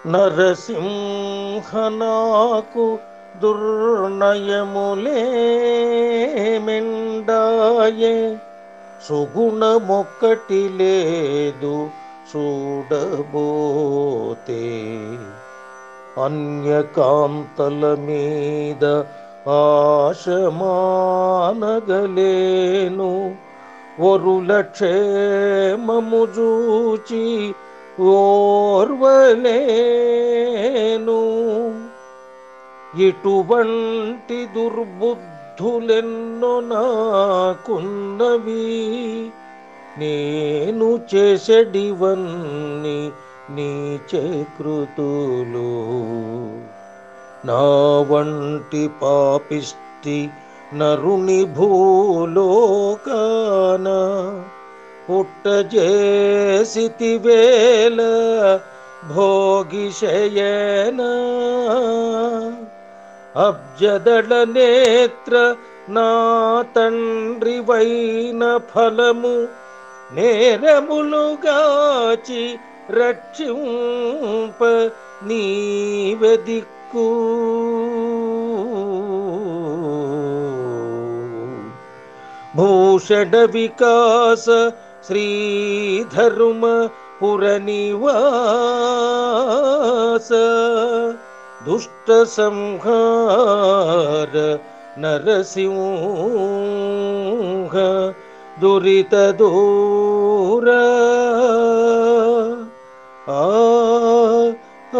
నరసింహనాకు దుర్నయములేమెండాయే సుగుణమొక్కటి లేదు చూడబోతే అన్యకాంతల మీద ఆశమానగలేను వరుల క్షేమము చూచి ఓర్వలేను ఇటువంటి దుర్బుద్ధులెన్నో నాకున్నవి నేను చేసెడివన్నీ నీచకృతులు నా వంటి పాపిష్టి నరుని భూలోకాన పుట్టజేసితివేల భోగిశయన అబ్జదళ నేత్ర నా తండ్రివైన ఫలము నేరములుగాచి రక్షింప నీవే దిక్కు భూషణ వికాస శ్రీధర్మ పురనివాస దుష్ట సంహార నరసింహ దురిత దూర ఆ ఆ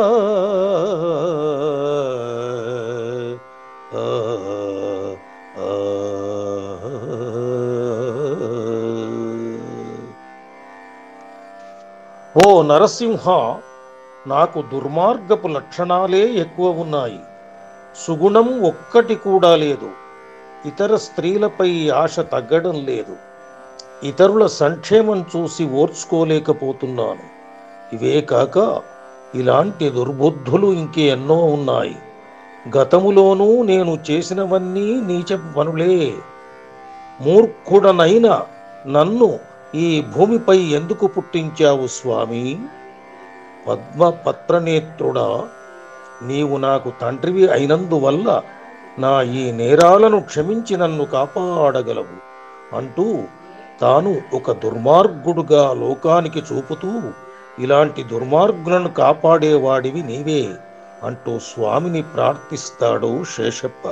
ఓ నరసింహ, నాకు దుర్మార్గపు లక్షణాలే ఎక్కువ ఉన్నాయి. సుగుణం ఒక్కటి కూడా లేదు. ఇతర స్త్రీలపై ఆశ తగ్గడం లేదు. ఇతరుల సంక్షేమం చూసి ఓర్చుకోలేకపోతున్నాను. ఇవే కాక ఇలాంటి దుర్బుద్ధులు ఇంకెన్నో ఉన్నాయి. గతములోనూ నేను చేసినవన్నీ నీచ పనులే. మూర్ఖుడనైన నన్ను ఈ భూమిపై ఎందుకు పుట్టించావు స్వామి? పద్మపత్రనేత్రుడా, నీవు నాకు తండ్రివి అయినందువల్ల నా ఈ నేరాలను క్షమించి నన్ను కాపాడగలవు అంటూ తాను ఒక దుర్మార్గుడుగా లోకానికి చూపుతూ, ఇలాంటి దుర్మార్గులను కాపాడేవాడివి నీవే అంటూ స్వామిని ప్రార్థిస్తాడు శేషప్ప.